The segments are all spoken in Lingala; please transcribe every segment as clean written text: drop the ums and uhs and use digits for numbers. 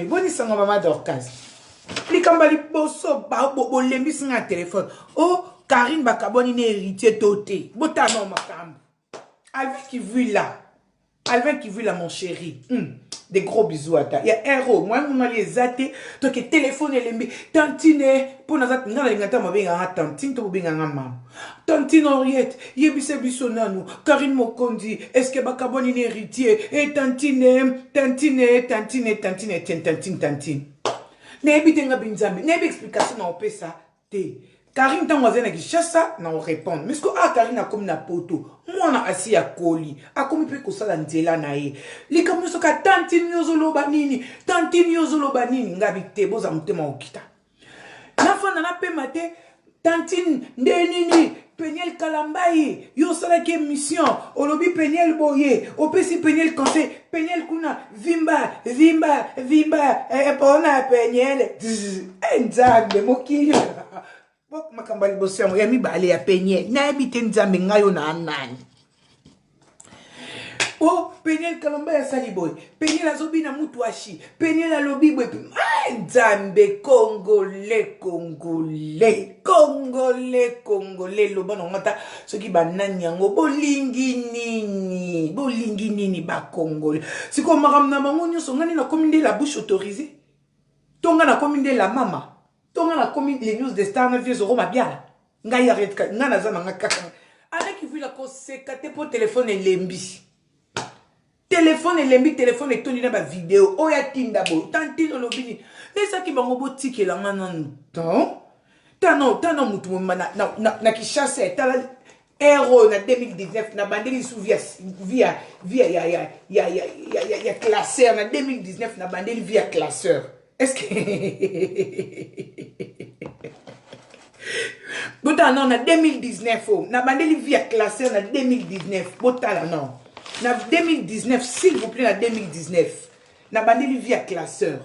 Boni sanga mama Dorcas. Likamba liboso ba bo lembisi nga téléphone. Oh, Karine Bakaboni ne héritier toté. Bota non makambo. Alvin qui vit là. Alvin qui vit là mon chéri. Des gros bisous à ta. Il y a héros. Moi on a les zaté. Donc le téléphone lembi. Tantine pour nazat ngala lingata mabenga tantine to benga ngama. Tantine Henriette, yebise bisonanu. Karine Mokondi, est-ce que Bakaboni ne héritier? Et tantine. Nebi tenga binzambi, nebi explication na opé ça, te. Karine tangoazena qui chassa na on répondre. Mais ce que Karine a comme na poto, moi na asi ya koli, a comme pe ko sala nzela na ye. Li comme so ka tantine yozolo banini, ngabi te boza mutema okita. Na fa na pe mate tantine ndenini Peniel Kalambaye, yo sala ki mission, olobi Peniel Boye, opesi Peniel conseil, Peniel kuna, vimba, pona Peniel, nzambe, mokili, bok makambali bosi amu, yami bale ya Peniel, na ebite nzambe ngayo na anani. Oh, Peniel Kalambaye sali boy, Peniel azobi na mutuashi, Peniel alobi boy, nzambe, Congolais, loba no ngata, soki banani yango, bolingi nini, ba Congolais. Siko maram na mango nyonso ngani na commune la bouche autorisée. Tonga na commune la mama. Tonga na commune les news de Star na vieux Roma biala. Ngai arrête ka, ngana za nga kaka. Ana ki vu la ko sekate pour téléphone et lembi. Téléphone et toni na ba vidéo. Oya tinda bo, tantino lobini. Nesa ki bango bo tike la ngana non. Tano mutu na ki chasse tala héros na 2019 na bandeli sous via classeur na 2019 na bandeli via classeur. Est-ce que Bota non na 2019 na bandeli via classeur na 2019 bota la non. Na 2019 s'il vous plaît na 2019 na bandeli via classeur.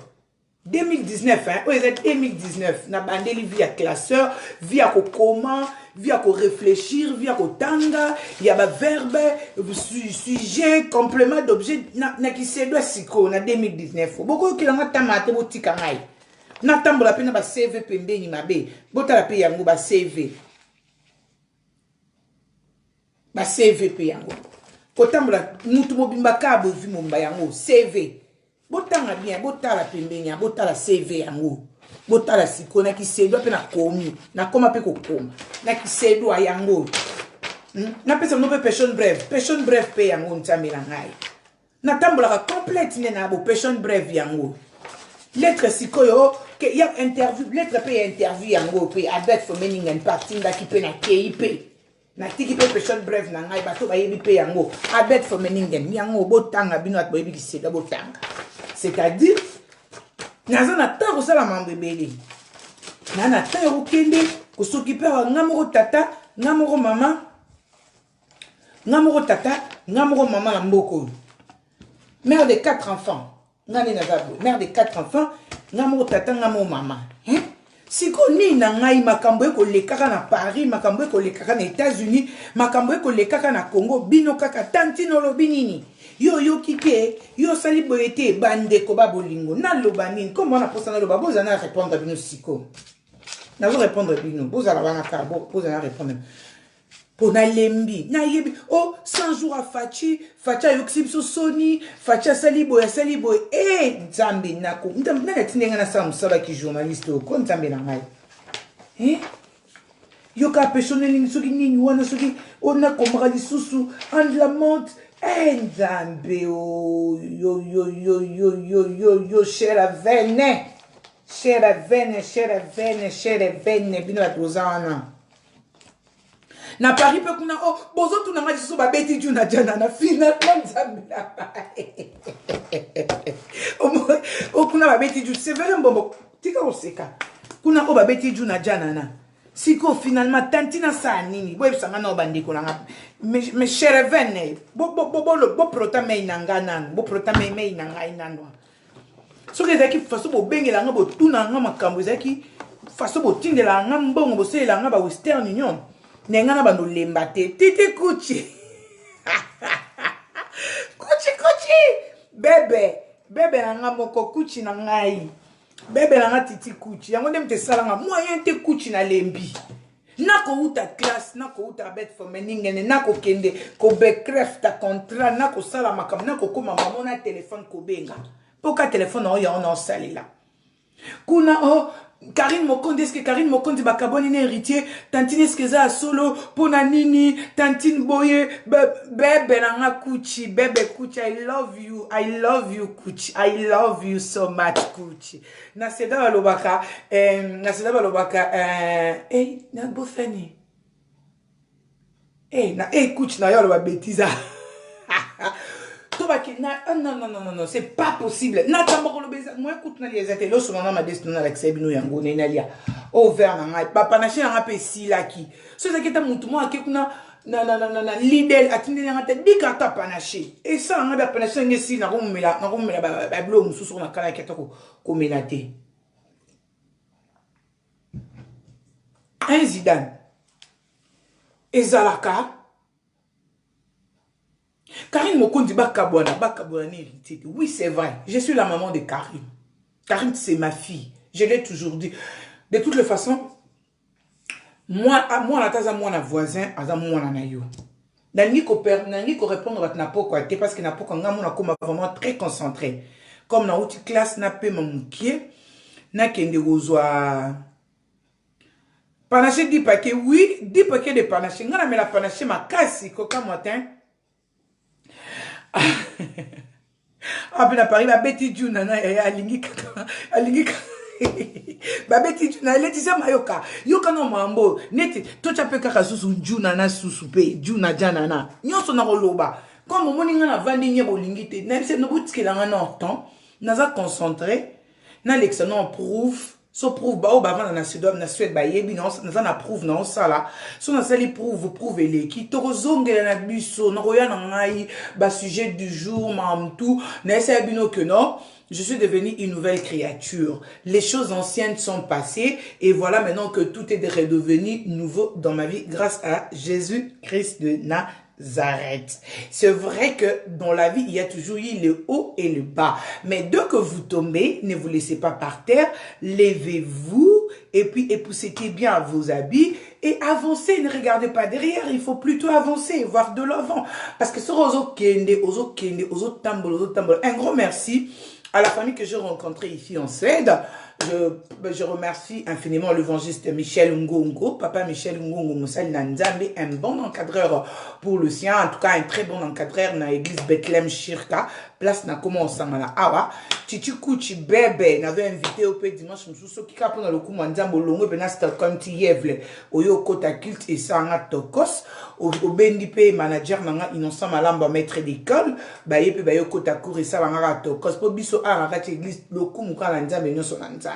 2019, hein, oui, c'est 2019. Na bandeli via classeur, via comment, via réfléchir, via tanga, il y a ba verbe, sujet, complément d'objet, na qui se doit siko, na 2019. Beaucoup qui l'ont tamate botika ngai. Na tambola pe na ba CV pembe ni mabe. Bota la pe yango ba CV. Ba CV pe yango. Kotambola mutu mobimba kabo vi momba yango CV. Botanga bien, botala pembenya, botala CV yango. Botala siko na kisedo pe na komi, na koma pe kokoma. Na kisedo yango. Na pesa no pe passion bref pe yango ntamela ngai. Na tambola ka complète ne na bo passion bref yango. Lettre siko yo ke ya interview, lettre pe interview yango pe avec for meaning and parting da ki pe na KIP. Na tiki pe passion bref na ngai bato ba yebi pe yango. Avec for meaning yango botanga bino at boyebi kisedo botanga. C'est-à-dire, naza na ta ko sala mambebele. Na ta yo kende ko s'occuper wa ngamoko tata, ngamoko mama. Ngamoko tata, ngamoko mama la mboko. Mère de 4 enfants. Ngani nazabo, mère de 4 enfants, ngamoko tata, ngamoko mama. Hein? Siko ni na ngai makambo eko lekaka na Paris, makambo eko lekaka na États-Unis, makambo eko lekaka na Congo, bino kaka tantino lobi nini. Yo kike, yo sali boyete bande ko ba bolingo. Na loba nini, comment on a posé na loba, boza na répondre bino siko. Na vous répondre bino, boza la bana ka, boza na répondre. Pona lembi, na yebi, oh 100 jours à Facha yoksib so Sony, Facha sali boy, Nzambe nako. Nzambe na tinenga na sa musala ki journaliste ko Nzambe na ngai. Yoka personnel ni soki nini wana soki ona komra lisusu and la monte. Nzambe yo chère vene bino atozana. Na Paris pe kuna bozo tu na ngaji so ba beti ju na jana na finalement Nzambe na. Kuna ba beti ju c'est vrai mbombo tika oseka. Kuna ba beti ju na jana na. Siko finalement tantina sa nini boy sanga no bandiko na mes chers vene bo protame inanga nan bo protame me inanga inanwa so que zaki faso bo bengela nga bo tuna nga makambo zaki faso bo tindela nga mbongo bo sela nga ba Western Union nenga na bando lembate tete kuchi kuchi bebe bébé nanga moko kuchi na ngai. Bébé nanga titi kuchi. Yango dem te salanga moyen te kuchi na lembi. Nako uta classe, nako uta bet fomeningene, nako kende, ko bekref ta contrat, nako sala makam, nako koma maman na téléphone ko benga. Pourquoi téléphone on a salé là? Kuna oh Karine Mokonde, est-ce que Karine Mokonde bakaboni ne héritier? Tantine est-ce que ça solo pona nini? Tantine boye bébé nanga kuchi, bébé kuchi, I love you kuchi, I love you so much kuchi. Na seda balobaka na bofani. Na kuchi na yo ba bêtise. Non, c'est pas possible. Moi, écoute, les ateliers, sur ma destinée avec Sebino Yango, Nenalia. Oh, vers papa, n'a pas pe si la qui. Ce qui est un mouton, à qui l'idée, à qui n'a pas dit qu'à ta panaché. Et ça, on a pas panaché, on est si, n'a pas blum, sous son acala qui a comme élaté. Un Zidane. Et Zalaka. Karine Mokondi Bakabouana hérité. Oui, c'est vrai. Je suis la maman de Karine. Karine, c'est ma fille. Je l'ai toujours dit. De toutes les façons, moi, na voisin, moi, na yo. Nani ko répondre à n'importe quoi, parce que n'importe quoi, on a vraiment très concentré. Comme dans l'autre classe, n'a pas mamoukier, n'a kende ozoa. Panaché 10 paquets, oui, 10 paquets de panaché. N'a mais la panaché ma casse, coca matin. Ah, puis à Paris, la Betty Juna, alingi Babeti Juna, Laetitia Mayoka, Yoka no mambo, neti, tocha pe kaka susu Juna na susu pe, Juna jana na, nyonso na roloba. Comme mon ninga na vandi nye bolingite, na se no butiki la ngana temps, naza concentré, na l'examen on prouve. So prouve ba o ba vana na Suède ba yebi na na prouve na osala so na sali prouve eleki to kozongela na biso na roya na ngai ba sujet du jour mamtou na esa bino que non je suis devenue une nouvelle créature. Les choses anciennes sont passées et voilà maintenant que tout est redevenu nouveau dans ma vie grâce à Jésus-Christ de Nazareth. C'est vrai que dans la vie, il y a toujours eu le haut et le bas. Mais dès que vous tombez, ne vous laissez pas par terre, levez-vous et puis époussetez bien vos habits et avancez. Ne regardez pas derrière, il faut plutôt avancer, voir de l'avant. Parce que sur Ozo Kende, un gros merci à la famille que j'ai rencontrée ici en Suède. Je remercie infiniment l'évangéliste Michel Ngongo, papa Michel Ngongo Moussal Nanzambe, un bon encadreur pour le sien, en tout cas un très bon encadreur dans l'église Bethlehem Shirka, place na commencé à Awa, Titi Kouchi Bébé, n'avait invité au pays dimanche, Moussou qui capte dans le coup Manzambo Longo, Benasta comme Tievle, Oyo Kota Kilt et Sanga Tokos, au BNDP manager Nanga Innocent Malamba, maître d'école, Baye Bayo Kota Kour et Sanga Tokos, Pobiso Arakat l'église, le coup Mouka Nanzambe, Nyoso Nanzambe.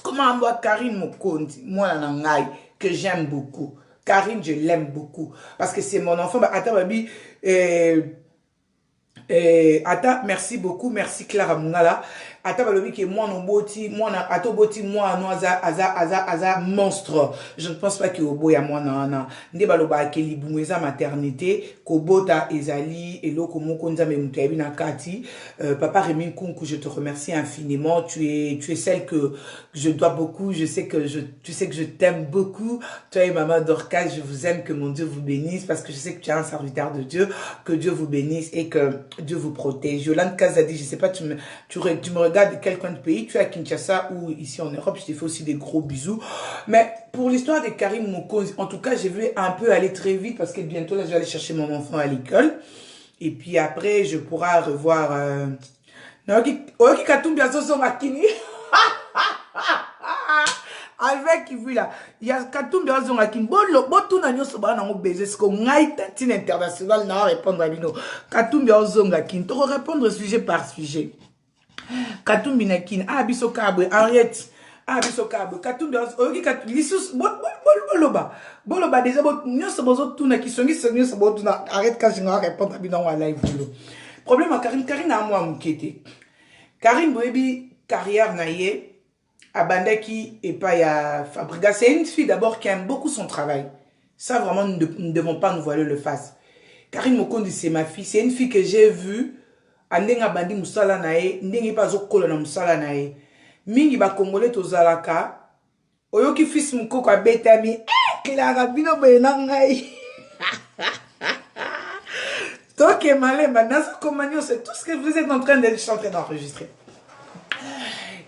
Comment moi Karine Mokondi, moi Nangai, que j'aime beaucoup. Karine, je l'aime beaucoup. Parce que c'est mon enfant. Attends, baby. Attends, merci beaucoup. Merci Clara Mungala. Attends, baby, que moi, non boti, moi, attends, boti, moi, non, aza, monstre. Je ne pense pas qu'il y a boya, moi, non. Ndebaloba, keli, boumeza, maternité, kobota, ezali, elo, komo, konza, memutabi, nakati. Papa Rémi Kunku, je te remercie infiniment. Tu es celle que je dois beaucoup. Tu sais que je t'aime beaucoup. Toi et maman Dorcas, je vous aime. Que mon Dieu vous bénisse parce que je sais que tu es un serviteur de Dieu. Que Dieu vous bénisse et que Dieu vous protège. Yolande Kazadi, je sais pas, tu me regardes de quel coin de pays, tu es à Kinshasa ou ici en Europe, je te fais aussi des gros bisous. Mais pour l'histoire de Karim Mokonzi, en tout cas, je vais un peu aller très vite parce que bientôt, là, je vais aller chercher mon enfant à l'école. Et puis après, je pourrai revoir... Avec lui là, il y a Katumbi Azongakine. Bon, tout n'a pas de baiser. Ce qu'on a été international, n'a répondre à Bino. Katumbi Azongakine. Tu répondre sujet par sujet. Katumbi Nakin, Abiso Kabwe, Henriette, Abiso Kabwe, Katumbi Azongakine, Lissus, Boloba, déjà, nous sommes tous qui sont tous arrête quand je répondre à Bino en live. Problème à Karine a moi m'inquiéter. Karine Boebi, carrière naïe. Abandaki et pas à Fabriga. C'est une fille d'abord qui aime beaucoup son travail. Ça, vraiment, nous ne devons pas nous voiler le face. Karine Mokondi, c'est ma fille. C'est une fille que j'ai vue andenga bandi musala na ye ndenge pa zokola na musala na ye mingi ba congolais tozalaka oyoki fils mukoko abetami kilaka bino boye na ngai donc malemba naza komagnon c'est tout ce que vous êtes en train d'enregistrer.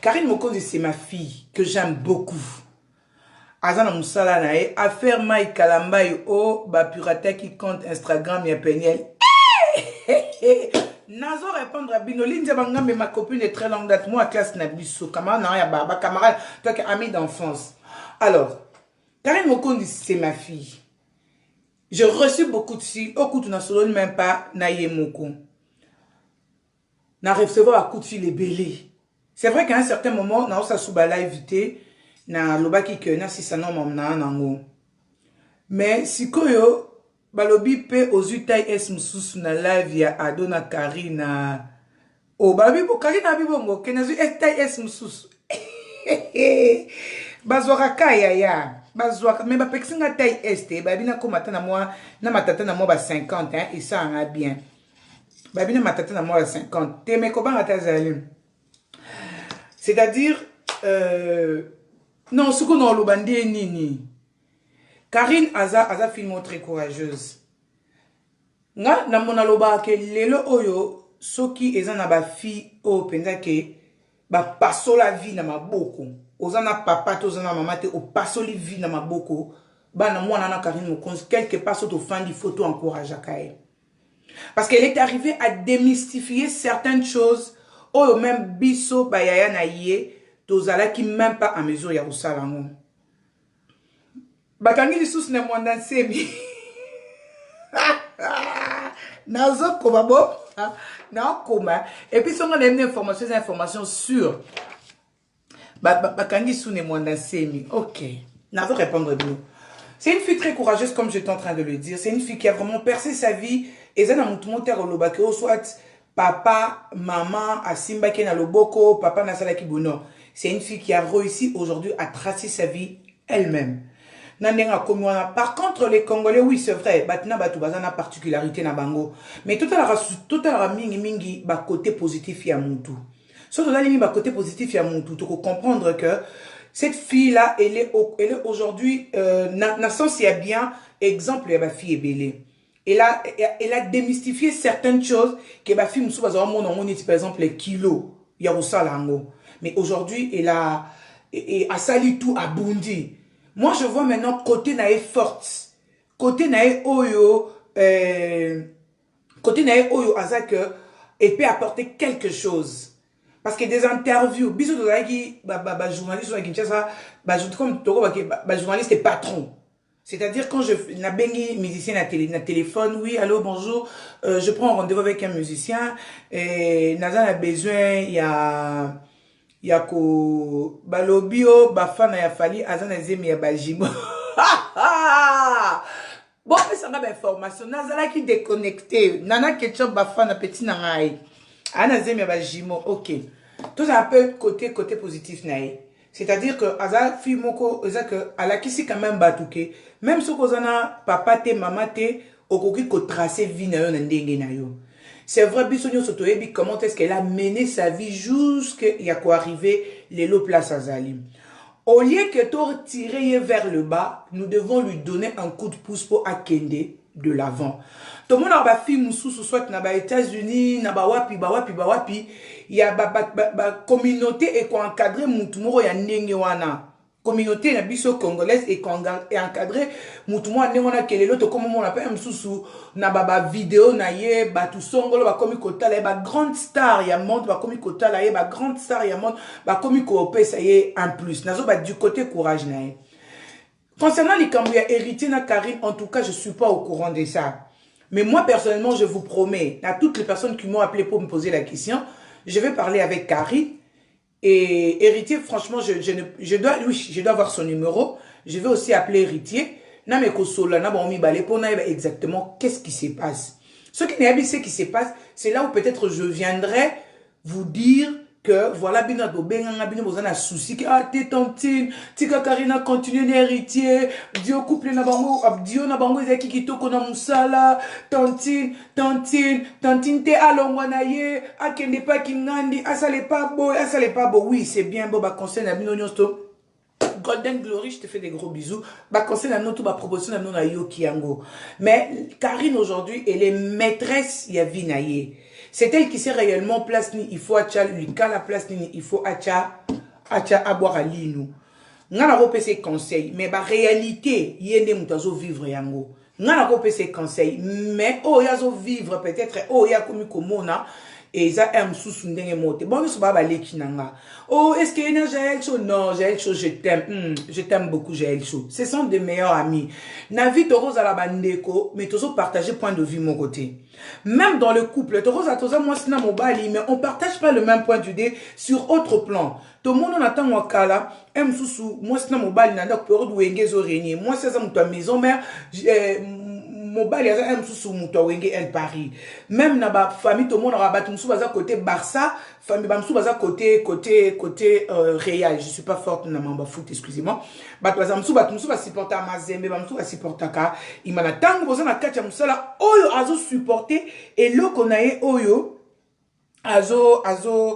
Karine Mokonzi c'est ma fille que j'aime beaucoup. Azana musala na ye affaire Mike Kalambai o ba pirata qui compte Instagram ya Peniel. Nazo répondre à Binoline, mais ma copine est très longue date. Moi, à classe Nabiso, camarade, toi qui ami d'enfance. Alors, Karine Mokonzi, c'est ma fille. J'ai reçu beaucoup de filles. Au coup, tu n'as même pas Naye Moko. N'a recevoir un coup de fil et belé. C'est vrai qu'à un certain moment, na osa subala évité, na lobaki que na si ça non mamna nango. Mais si koyo balobi pe ozutai es mususu na live ya Adona Karina. O babi bo Karina bibongo kenazu estai es mususu. Bazwaka kaya ya. Bazwaka mais ba peksinga tai este babi na ko matana moi na matata na moi ba 50 hein et ça en a bien. Babi na matata na moi ba 50. Te me ko ba ngatazalim. C'est-à-dire non ce qu'on a lobandé nini. Karine aza filmo très courageuse. Nga na mona loba ke lelo oyo soki ezana ba fi o penza ke ba passo la vie na maboko. Ozana papa to ozana mama te o passo la vie na maboko. Ba na mwana na Karine Mokonzi quelque part so to fandi photo encourage akaye. Parce qu'elle est arrivée à démystifier certaines choses oyo même biso ba yaya na ye tozala ki même pas à mesure ya usalango. Bakangi lisusu na mwanda nsemi. Nazo koma bo. Na koma. Et puis si on a une information sûre. Bakangi lisusu na mwanda nsemi. Ok. Nazo répondre bien. C'est une fille très courageuse comme j'étais en train de le dire. C'est une fille qui a vraiment percé sa vie. Et ça na mutumonte rolobake o soit papa, maman, asimba ki na loboko, papa na salaki bono. C'est une fille qui a réussi aujourd'hui à tracer sa vie elle-même. Par contre, les Congolais, oui, c'est vrai, batina batu bazana particularité na bango. Mais tout à la mingi ba côté positif ya mutu. Surtout là, ba côté positif ya mutu. Tu peux comprendre que cette fille-là, elle est aujourd'hui, na sens y a bien, exemple, ma fille est belle. Elle a démystifié certaines choses que ma fille, par exemple, les kilos, il y a ça lango. Mais aujourd'hui, elle a sali tout à Bundi. Moi, je vois maintenant côté nae forte. Côté nae oyo, azak, elle peut apporter quelque chose. Parce que des interviews, bisous de la qui, journaliste, journaliste et patron. C'est-à-dire quand je na bengi musicien na téléphone, oui, allô, bonjour, je prends un rendez-vous avec un musicien et Nazan a besoin, il y a ko balobio bafana ya fali azana zemi ya bajimo. Bon, mais ça m'a information. Nazala qui déconnecté. Nana ketchup bafana petit nangai. Ana zemi ya bajimo. Ok. Tout ça un peu côté positif naï. C'est-à-dire que aza fi moko eza que ala kisi quand même batuke. Même si kozana papa te maman te okoki ko tracer vie na yo na ndenge na yo. C'est vrai, Bissonio Sotoyebi, comment est-ce qu'elle a mené sa vie jusqu'à y a quoi arriver les lots place à Zalim. Au lieu que de tirer vers le bas, nous devons lui donner un coup de pouce pour Akende de l'avant. Tout le monde a fait moussou soit na ba États-Unis, na ba wapi, il y a ba communauté et qu'on encadrer moutumoro ya ndenge wana. Communauté na biso congolaise et encadré mutumwa ndenge wana kelelo to comme on appelle msusu na baba vidéo na ye ba tout songolo ba komi kotala ba grande star ya monde ba komi kotala ye ba grande star ya monde ba komi ko pesa ye en plus nazo ba du côté courage na ye. Concernant les Cambouya héritiers na Karine, en tout cas je suis pas au courant de ça. Mais moi personnellement je vous promets à toutes les personnes qui m'ont appelé pour me poser la question, je vais parler avec Karine. Et héritier, franchement, je dois avoir son numéro. Je vais aussi appeler héritier. Pour exactement qu'est-ce qui se passe. Ce qui n'est pas ce qui se passe, c'est là où peut-être je viendrai vous dire que voilà bina do benga bina bozana souci que ah t'es tantine tika Karina continue d'héritier dio couple na bango dio na bango ezaki kitoko na musala tantine te alongwa na ye akende pa kingandi asale pas beau oui c'est bien beau ba conseil na bino nyonso Golden Glory, je te fais des gros bisous. Bah, conseil à nous, tout ma proposition à nous na yo kiango. Mais Karine aujourd'hui, elle est maîtresse Yavinaye. C'est elle qui sait réellement place ni il faut acha lui quand la place ni il faut acha à boire à linou. Ngana ko ses conseils, mais bah réalité, yende mutazo vivre yango. Ngana ko ses conseils, mais oh yazo vivre peut-être oh ya komi komona. Et ça aime sous ndenge mote bon so baba lekinanga oh est-ce que j'ai chose non j'ai chose je t'aime beaucoup j'ai chose ce sont de meilleurs amis na vie toro za la bandeko mais toujours partager point de vue mon côté même dans le couple toro za toza moi sina mobali mais on partage pas le même point de vue sur autre plan tout le monde on attend wakala aime sous moi sina mobali na ndako période wengezo régner moi c'est ça mon maison mère mobile ya aime sous muto wenge El Paris même na ba famille tout le monde rabat musu baza côté Barça famille ba musu baza côté Real je suis pas forte na mamba foot excusez-moi ba baza musu ba supporter Mazembe ba musu ba supporter ka imana tango boza na kati ya musala oyo azo supporter et loko na ye oyo azo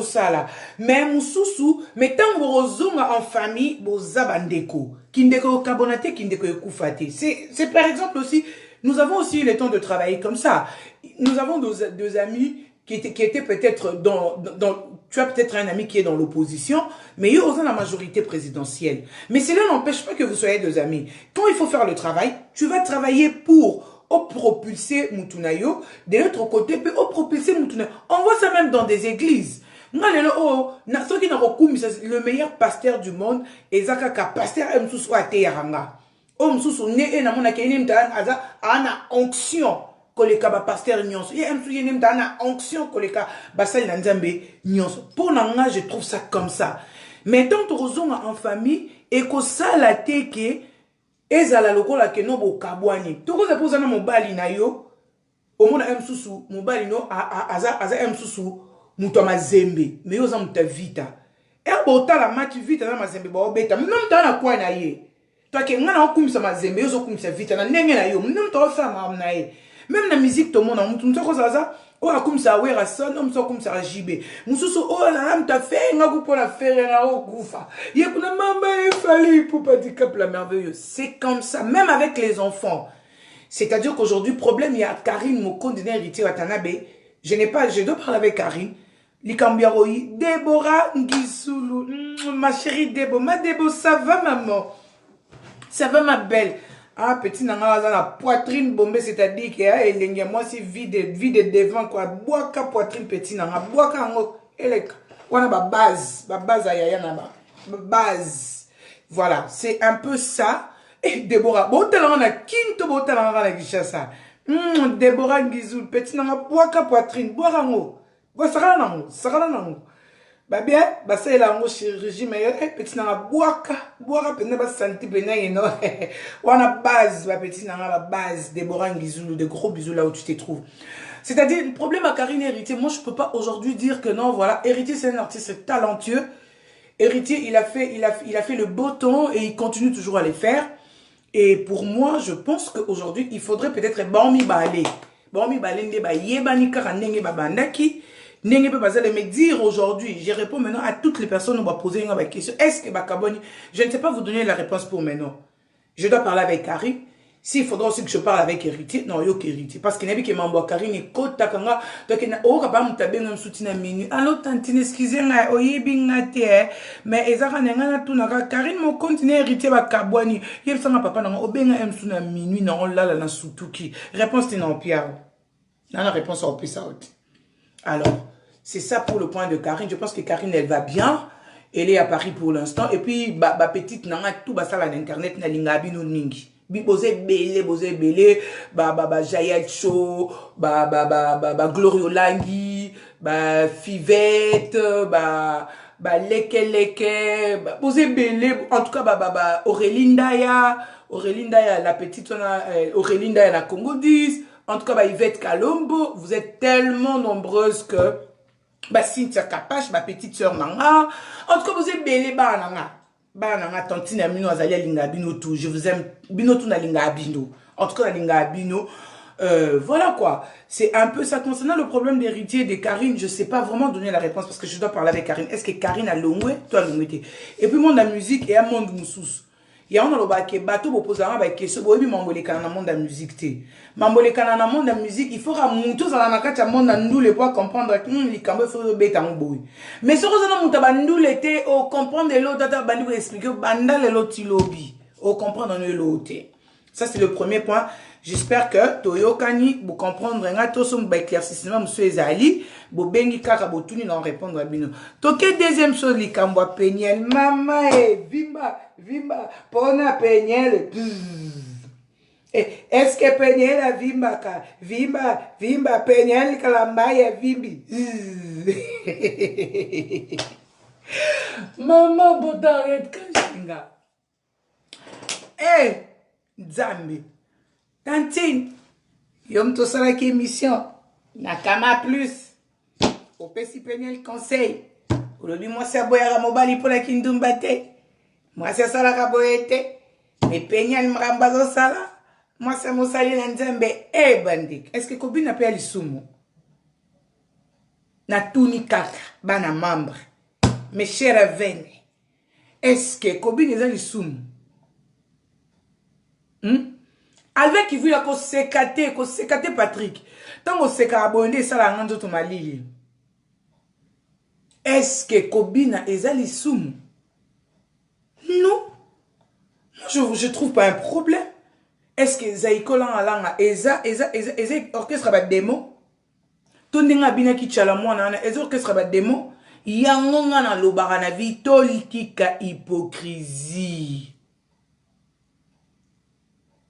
sala mais mususu mais tango rozonga en famille boza bandeko kindeko kabonate kindeko ekufate c'est par exemple aussi nous avons aussi le temps de travailler comme ça nous avons deux amis qui étaient peut-être tu as peut-être un ami qui est dans l'opposition mais eux ont la majorité présidentielle mais cela n'empêche pas que vous soyez deux amis quand il faut faire le travail tu vas travailler pour propulser Mutunayo, de l'autre côté, peut propulser Mutunayo. On voit ça même dans des églises. Le meilleur pasteur du monde, Ezakaka, pasteur Msoussou Ateyaranga. Msoussou ne na mona kenim ta ana onction koleka ba pasteur nyonso. Ye msou yenim ta ana onction koleka basal na nzambe nyonso. Pour nanga, je trouve ça comme ça. Mais tant que en famille et que ça la teke ezala lokola ke no bokabwani toko za poza na mobali na yo omona msusu mobali no aza msusu muto mazembe mais yo za muta vita bota la match vita na mazembe ba obeta mna mta na kwa na ye to ke ngana okumisa mazembe yo zo kumisa vita na ndenge na yo mna mta ofama na ye même na musique to mona mutu mtoko zaza o akumisa wera son mso kumisa jibe mususu o la mta fe ngaku pona faire na o kufa ye kuna mama e fali pour pas dire cap la merveilleux c'est comme ça même avec les enfants c'est-à-dire qu'aujourd'hui problème il y a Karine Mokonde héritier Watanabe je dois parler avec Karine Likambiaroi Déborah Ngisulu ma chérie Débo ça va maman ça va ma belle. Ah, petit nanga la poitrine bombée, c'est-à-dire que moi c'est vide devant quoi. Boaka poitrine petit nanga, boaka ngo elek. Wana ba base ayaya na base. Voilà, c'est un peu ça. Et Déborah, bon talent na kinto bon talent na Kinshasa. Déborah Ngizul, petit nanga boaka poitrine, boaka ngo. Bo sakala nango. Bah bien, bah c'est là mon chirurgie mais petit nanga boaka pena ba santi pena yeno. Wana base ba petit nanga la base Déborah Ngizulu de gros bisous là où tu te trouves. C'est-à-dire le problème à Karine Héritier, moi je peux pas aujourd'hui dire que non voilà, Héritier c'est un artiste talentueux. Héritier, il a fait le beau temps et il continue toujours à les faire. Et pour moi, je pense qu'aujourd'hui, il faudrait peut-être Bormi Balé nde ba yebani kaka ndenge ba bandaki. N'engé pas me dire aujourd'hui, je réponds maintenant à toutes les personnes qui vont poser une question. Est-ce que Bakaboni, je ne sais pas vous donner la réponse pour maintenant. Je dois parler avec Karine. S'il faudra aussi que je parle avec Héritier, non, yo Héritier. Parce qu'il n'y a pas que m'envoie Karine et Côte Takanga. Donc, il n'y a pas de soutien à minuit. Alors, tantine, excusez-moi, oye, bingate, mais ezaka n'engana tout n'a Karine, mon continue Héritier Bakaboni. Il y a papa, non, obenga m soutien à minuit, non, là, la soutouki. Réponse, t'es non, Pierre. Non, la réponse, on peut ça. Alors, c'est ça pour le point de Karine. Je pense que Karine, elle va bien. Elle est à Paris pour l'instant. Et puis, ba petite, nanga tout ça là l'internet, na lingabi no ningi. Bi bose belé, ba Jayel Show, ba Glorio Langi, ba Fivette, ba leke, ba bose belé. En tout cas, ba Aurélie Ndaya, la petite, Aurélie Ndaya la Congo 10. En tout cas, Yvette Kalombo, vous êtes tellement nombreuses que Ba Cynthia Kapache, ma petite sœur nanga. En tout cas, vous êtes belé ba nanga. Ba nanga tantine amino azali linga bino tout. Je vous aime bino tout na linga bino. En tout cas, na linga bino. Voilà quoi. C'est un peu ça. Concernant le problème d'héritier de Karine, je sais pas vraiment donner la réponse parce que je dois parler avec Karine. Est-ce que Karine a longé? Toi, longé. Et puis, monde de la musique et un monde moussous. Il y a un autre bateau pour poser un question. Bon, oui, mambo les canons monde de la musique. Mambo les canons monde de la musique. Il faut ramonter dans la nakacha monde d'andou les pour comprendre que les cambo faut bête en boui. Mais ce que nous avons bandou l'été, au comprendre l'autre, tata bandou expliquer banda l'autre lobby, au comprendre l'autre. Ça c'est le premier point. J'espère que Toyo Kani vous comprendre un tout son éclaircissement monsieur Ezali, vous bengi kaka vous tout n'en répondre à bino. Toke deuxième chose li kambwa penyel mama vimba pona penyel. Est-ce que penyel a vimba ka vimba penyel kalambaya vimbi. Maman botaret kashinga. Nzambi. Tantine, yom to salaki émission, nakama plus, au pesi penel conseil, aujourd'hui moi c'est aboyara mobali pour la kindumbate, moi c'est salaka boyete, mais penel mrambazo sala, moi c'est mosali nanzembe, bandik, est-ce que Kobi n'a pas l'isumu? Na tuni kaka, bana membre, mes chers vene, est-ce que Kobi n'a pas l'isumu? Avec qui veut la sécater Patrick. Tant qu'on s'est abonné, ça la rend tout malili. Est-ce que Kobina ezali soum? Non. Je trouve pas un problème. Est-ce que Zaïkolan alanga eza orchestre ba démo? Tondinga bina ki chala mwana eza orchestre ba démo? Yangonga na lobara na vi tolitika hypocrisie.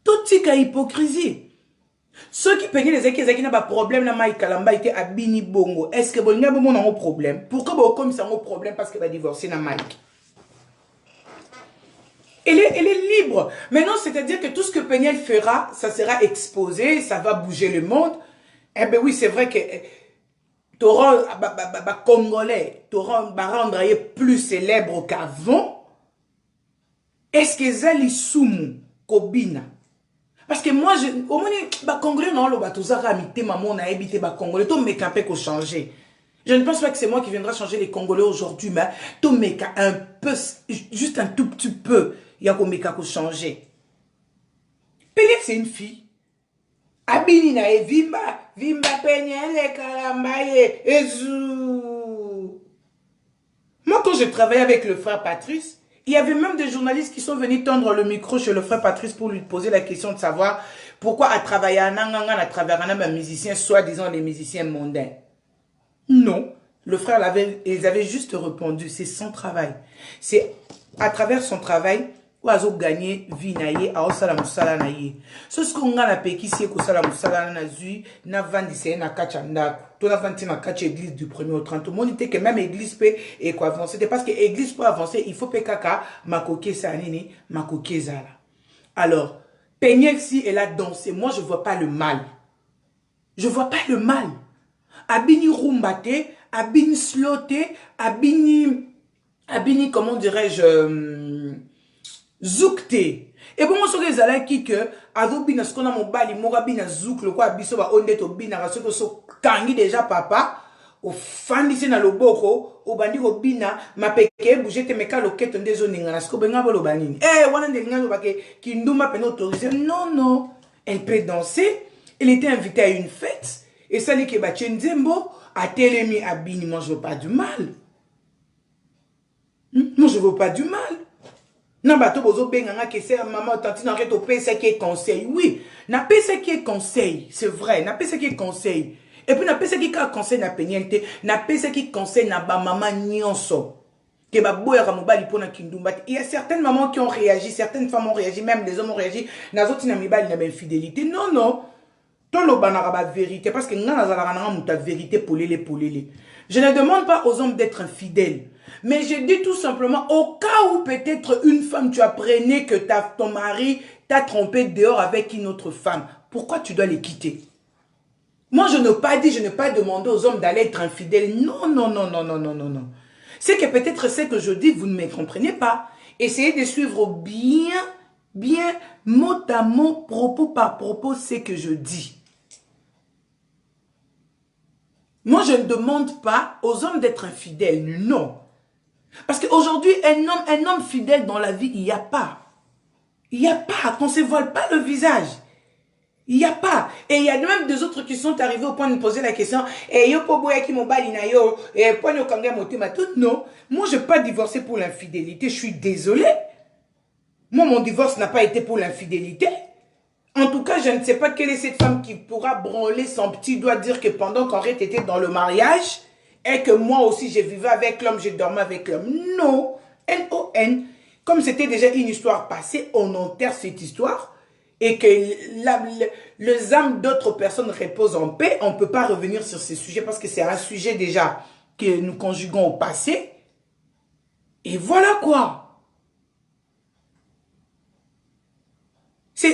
Tout tika hypocrisie. Ceux qui peignaient les équipes qui n'ont pas de problème, na Mike Kalamba était à Bini Bongo. Est-ce que bon, il y a un problème? Pourquoi bon, comme ça un problème parce qu'elle va divorcer na Mike? Elle est libre. Maintenant, c'est-à-dire que tout ce que Peignel fera, ça sera exposé, ça va bouger le monde. Eh bien oui, c'est vrai que Toron, Congolais, Toron va rendre plus célèbre qu'avant. Est-ce que Zali Soumou, Kobina? Parce que moi, au moins, les Congolais, non, le bateau, ça a mis maman, on a habité les Congolais, tout me capé qu'on changer. Je ne pense pas que c'est moi qui viendra changer les Congolais aujourd'hui, mais tout me un peu, juste un tout petit peu, il y a qu'on me qu'on changer. Peut-être c'est une fille. Abini na vimba penyele kalambaye, ezou. Moi, quand je travaillais avec le frère Patrice, il y avait même des journalistes qui sont venus tendre le micro chez le frère Patrice pour lui poser la question de savoir pourquoi à travailler à Nangangan, à travers un musicien, soi-disant les musiciens mondains. Non, le frère ils avaient juste répondu, c'est son travail. C'est à travers son travail où ils ont gagné vie naïe à osala musala naïe. Ce qu'on a payé qui c'est que osala musala naïe n'a vendu c'est na kachanda. Tout n'a vendu na kach église du 1er au 30. Tout le monde était que même église peut et quoi avancer. C'était parce que église peut avancer, il faut pekaka makoke sanini makoke zala. Alors, Peignel si elle a dansé, moi je vois pas le mal. Je vois pas le mal. Abini rumbate, abini sloté, abini comment dirais-je zoukte. Et bon, on se réalise qui que azobina ce qu'on a mon bali morabina zouk le quoi biso ba onde to bina raso ko so kangi déjà papa au fandi na loboko au bandi ko bina mapeke bouger te meka loketo ndezo ninga na sko benga bolo banini wana ndenga lo bake kinduma peno autorisé. Non, elle peut danser. Elle était invitée à une fête et ça li ke ba Nzembo a telemi abini. Moi je veux pas du mal. Moi je veux pas du mal. Non, bah, tu bozo benganga que c'est maman, tantine, arrête au pays, c'est qui est conseil. Oui, n'a pas ce qui est conseil, c'est vrai, n'a pas ce qui est conseil. Et puis, n'a pas ce qui est conseil, n'a pas niente, n'a pas ce qui est conseil, n'a pas maman nyonso. Que ba boya ramobali pona kindumba. Il y a certaines mamans qui ont réagi, certaines femmes ont réagi, même les hommes ont réagi. N'a autres n'a mibali n'a pas infidélité. Non. Ton lo banara vérité, parce que n'a nazala muta vérité pour les. Je ne demande pas aux hommes d'être infidèles. Mais je dis tout simplement, au cas où peut-être une femme, tu apprenais que ton mari t'a trompé dehors avec une autre femme, pourquoi tu dois les quitter? Moi, je n'ai pas dit, je n'ai pas demandé aux hommes d'aller être infidèles. Non, non, non, non, non, non, non, non. C'est que peut-être c'est que je dis, vous ne me comprenez pas. Essayez de suivre bien, bien, mot à mot, propos par propos, ce que je dis. Moi, je ne demande pas aux hommes d'être infidèles, non. Parce qu'aujourd'hui, un homme fidèle dans la vie, il n'y a pas. Il n'y a pas, qu'on ne se voile pas le visage. Il n'y a pas. Et il y a même des autres qui sont arrivés au point de me poser la question. Et yo poboya ki mobali na yo. Et point yo kanga motema tout. Non. Moi, je n'ai pas divorcé pour l'infidélité. Je suis désolé. Moi, mon divorce n'a pas été pour l'infidélité. En tout cas, je ne sais pas quelle est cette femme qui pourra branler son petit doigt dire que pendant qu'Henriette était dans le mariage, et que moi aussi, je vivais avec l'homme, je dormais avec l'homme. Non. N-O-N. Comme c'était déjà une histoire passée, on enterre cette histoire. Et que les âmes d'autres personnes reposent en paix, on ne peut pas revenir sur ces sujets parce que c'est un sujet déjà que nous conjuguons au passé. Et voilà quoi.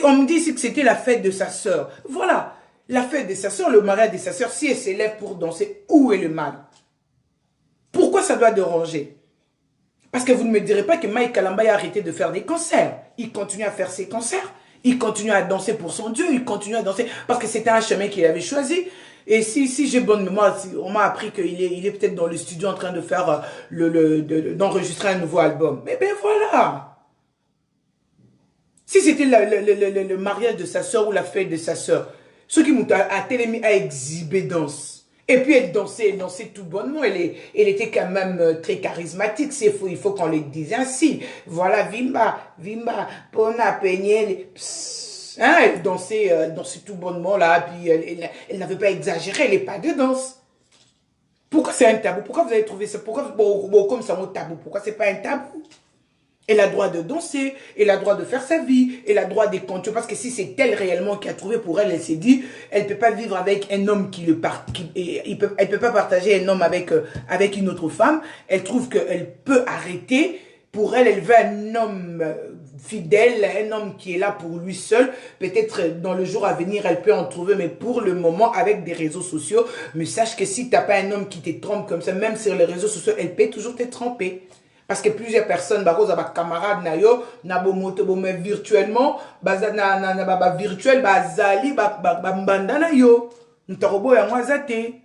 On me dit que c'était la fête de sa sœur. Voilà, la fête de sa sœur, le mariage de sa sœur, si elle s'élève pour danser, où est le mal? Pourquoi ça doit déranger? Parce que vous ne me direz pas que Mike Kalamba a arrêté de faire des concerts. Il continue à faire ses concerts. Il continue à danser pour son Dieu, il continue à danser parce que c'était un chemin qu'il avait choisi. Et si j'ai bonne mémoire, on m'a appris qu'il est peut-être dans le studio en train de faire d'enregistrer un nouveau album. Mais ben voilà. Si c'était le mariage de sa soeur ou la fête de sa soeur, ceux qui m'ont télémis à exhiber danse. Et puis elle dansait tout bonnement. Elle était quand même très charismatique. Il faut qu'on le dise ainsi. Voilà, Vimba, Pona, Peñel. Hein, elle dansait tout bonnement là. Puis elle n'avait pas exagéré. Elle n'est pas de danse. Pourquoi c'est un tabou? Pourquoi vous avez trouvé ça? Pourquoi, comme ça, un tabou? Pourquoi c'est pas un tabou? Elle a le droit de danser, elle a le droit de faire sa vie, elle a le droit de continuer. Parce que si c'est elle réellement qui a trouvé pour elle, elle s'est dit, elle ne peut pas vivre avec un homme elle ne peut pas partager un homme avec une autre femme. Elle trouve qu'elle peut arrêter. Pour elle, elle veut un homme fidèle, un homme qui est là pour lui seul. Peut-être dans le jour à venir, elle peut en trouver, mais pour le moment, avec des réseaux sociaux, mais sache que si tu n'as pas un homme qui te trompe comme ça, même sur les réseaux sociaux, elle peut toujours te tromper. Parce que plusieurs personnes, camarades na yo, na bomoto bomé virtuellement, virtuel, bazali, mbanda na yo. Ntarobo ya mwazate.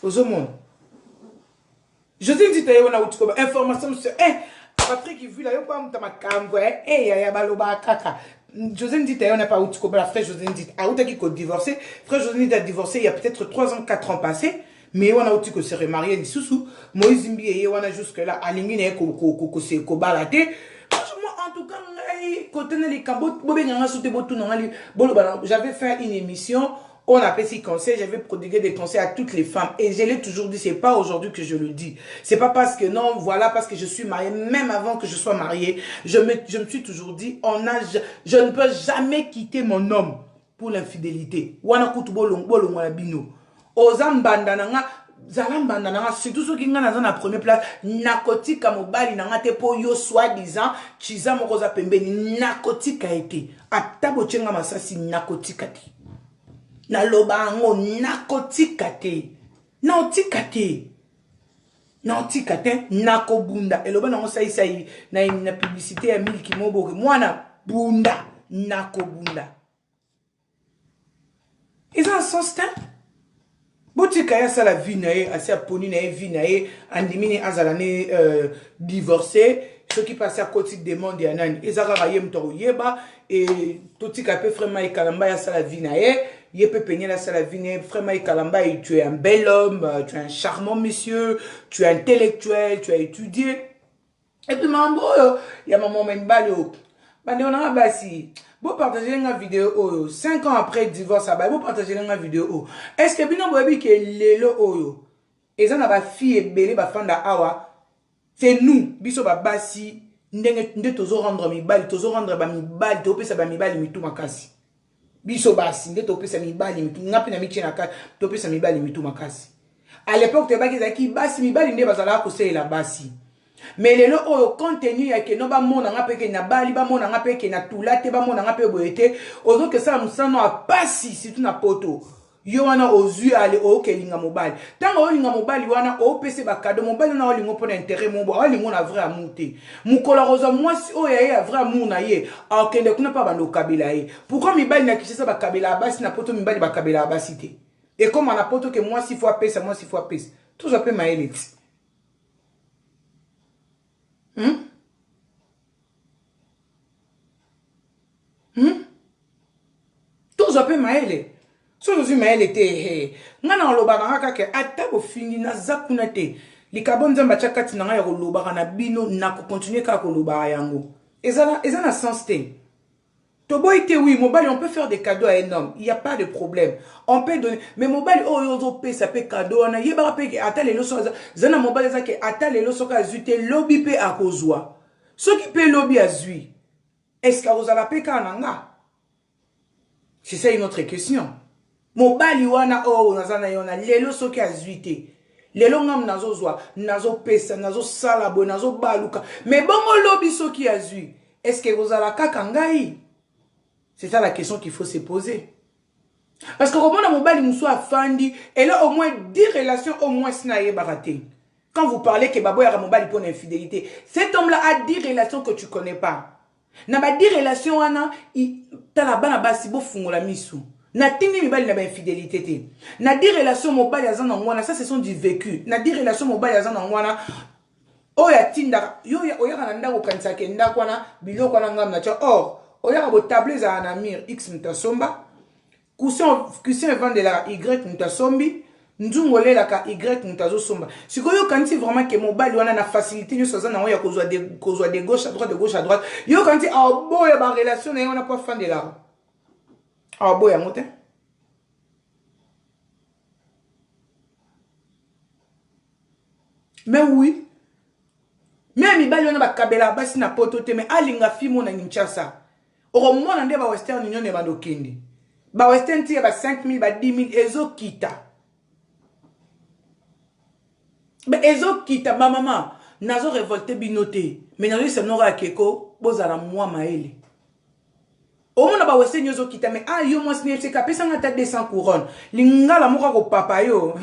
Ozomon. Je te dis, on a eu information sur Patrick qui vu là, yo pas mutama kambwe, ya baloba kaka. José dit, on n'a pas eu la frère José dit, qui a divorcé. Frère José a divorcé il y a peut-être 3 ans, 4 ans passés. Mais on a aussi que se remarié ni sous Moïse Mbi et on a jusque là aligné ne ko balate. Franchement en tout cas côté les cambots j'avais fait une émission, on appelle ces conseils, j'avais prodigué des conseils à toutes les femmes et je l'ai toujours dit, c'est pas aujourd'hui que je le dis. C'est pas parce que non, voilà, parce que je suis mariée, même avant que je sois mariée, je me suis toujours dit, je ne peux jamais quitter mon homme pour l'infidélité. Wana kutubolo ngolo bino. Ozambanda nanga zalambanda nanga surtout ceux qui nga na première place narcotique mobali nanga te po yo soi-disant chiza moko za pembeni narcotique a été atabo chenga masasi narcotique te na loba ngo narcotique te nautika te nakobunda eloba nango sai na publicité ya milki moboke mwana bunda nakobunda ils ont un sens temps. Botika ya sa la vie nae, assez poni nae vie nae, andimini azalane divorcé, ceux qui passaient à côté des mondes yanan, ezara rayem toro yeba et totika pe frema e kalamba ya sa la vie nae, yepe peñe la sa la vie nae, frema e kalamba et tu es un bel homme, tu es un charmant monsieur, tu es intellectuel, tu as étudié. Et puis mambo ya maman menbalo. Bande on a basi. Vous partagez une vidéo 5 ans après le divorce, vous partagez une vidéo. Est-ce que vous avez que lelo oyo? Et ça n'a pas fille et belé ba fanda awa. C'est nous, biso ba basi, ndenge tozo rendre mi bali, tozo rendre ba mi bali, to pesa ba mi bali mi tu makasi. Biso basi, ndenge to pesa mi bali mi tu ngapi na mi chena ka, to pesa mi bali mi tu makasi. À l'époque te ba ki basi mi bali ndé bazala ko se la basi. mais lelo oyo contenu ya ke no ba mona nga peke na bali ba mona nga peke na tulate ba mona nga pe boyete ozo ke ça musano a pasi surtout na poto yo wana ozui ale o kelinga mobali tango olinga mobali wana o pese ba cadeau mobali na olingo pona intérêt mobo olingo na vrai amour te mukola roza mwasi oyo ya vrai amour na ye akende kuna pa bando kabila ye pourquoi mibali na kishisa ba kabila basi na poto mibali ba kabila basi te et comme on a poto que mwasi fois pesa mwasi fois pesa tout ça peut maïle tout ça peut maïle so nous maïle te ngana loba na kaka ata bo fini na zakuna te likabonza mbachakati na ya loba na bino na ko continuer ka ko loba yango ezana na sens te Toboïte, oui, mobile, on peut faire des cadeaux à un homme. Il n'y a pas de problème. On peut donner. Mais mobile, oh, ça peut cadeau. On a yébara pe ata les loso. Zana mobile, ça que ata les loso ka zute lobby pe à kozwa. Ce qui peut lobby à zui. Est-ce que vous avez pe kananga? C'est ça une autre question. Mobile, wana oh, nazana yona les loso ka zuite. Les longam nazo zwa, nazo pesa, nazo salabo, nazo baluka. Mais bon, lobby so qui a zui. Est-ce que vous avez kakangai? C'est ça la question qu'il faut se poser. Parce que comment on a mobile mousso a fandi, elle a au moins 10 relations au moins snaye baraté. Quand vous parlez que Babo a mobile pour une infidélité, cet homme-là a 10 relations que tu connais pas. N'a pas 10 relations, t'as la bana basi bo fungo la misou. N'a tini mobile n'a pas infidélité. N'a 10 relations mobile à zan en ça ce sont du vécu. N'a 10 relations mobile à zan en oya tinda, yo ya kananda ko kanisa kenda kwana, bilo kwana ngam na cha or. Oya bo table za anamir X mutasomba kusin vende la Y mutasombi nzungole la ka Y mutasomba sikoyo kanti vraiment que mobile wana na facilité nyo soza na oya kozwa de gauche à droite yo kanti boya ba relation na ona pas fan de la boya mote mais oui même mibali wana ba kabela basi na poto te mais alinga fimo na Kinshasa au moment où on Western Union est bandokindi, ba Western tire ba 5000 ba 10000 ezo kita. Ba ezo kita ba maman nazo révolté binoté, mais nazo se nora keko bozala moi maele. Au moment ba Western ezo kita mais yo moi sne se kapesa ngata 200 couronnes. Lingala moka ko papa yo.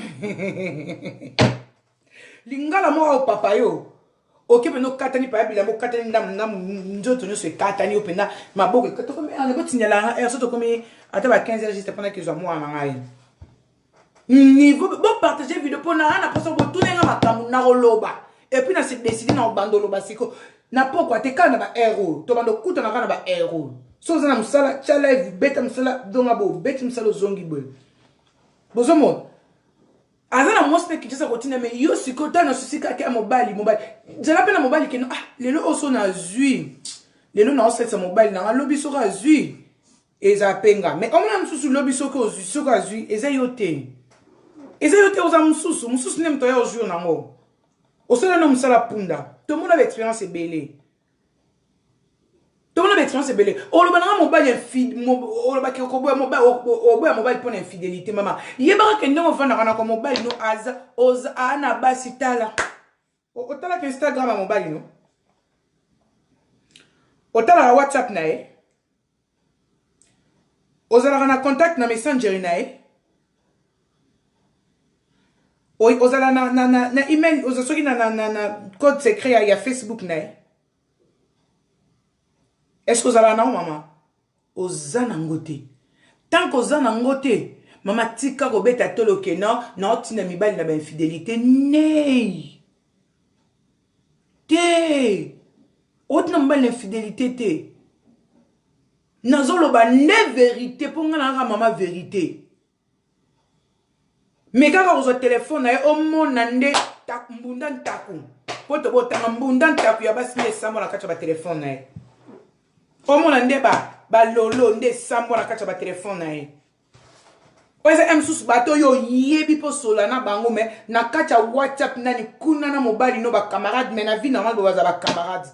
Lingala moka ko papa yo. Ok, mais nous katani pa bila mo katani nam nzoto nyo se katani opena maboko to comme on va signaler et surtout comme ata ba 15 heures juste pendant que je moi mangai niveau bon partager vidéo pour na na poso bo tourner na makamu na roloba et puis na se décider na bando loba siko na pourquoi te kana ba héros to bando kuta na kana ba héros so za na msala cha live beta msala donga bo beta msala zongi bo bozomo azana mospe ki tsa kotina me yo sikota na susika ke mobile jala pe na mobile ke no lelo oso na zui lelo na osetsa mobile na lobi so ka zui eza penga mais omona msusu lobi so ko zui so ka zui eza yote oza msusu ne mto ya ozui na ngo osala no msala punda to mona ba expérience belé to mona ba expérience belé o lo bana mobile feed o lo ba ke ko boya mobile pour infidélité mama yeba ke ndongo fanda kana ko mobile no oza ana basi tala o tala ke Instagram mobile no o tala la WhatsApp na ozala kana contact na Messenger na ozala na email ozasoki na code secret ya Facebook na est-ce que vous avez un maman? Ozana ngote. Tant que ozana ngote, maman tika ko beta tolo ke non, na otina mibali na ba infidélité nei. Te. Otina mibali infidélité te. Nazolo ba ne vérité pour ngana maman vérité. Mais quand vous avez téléphone na o mona nde tak mbunda ntaku. Poto bota mbunda ntaku ya basi ne samo na kacha ba téléphone na Omo na ndeba ba lolo nde sambo na kacha ba telefone na ye. Oza emsus bato yo yebi po sola na bango me na kacha WhatsApp nani kuna na mobile no ba camarade me na vie normal ba za ba camarade.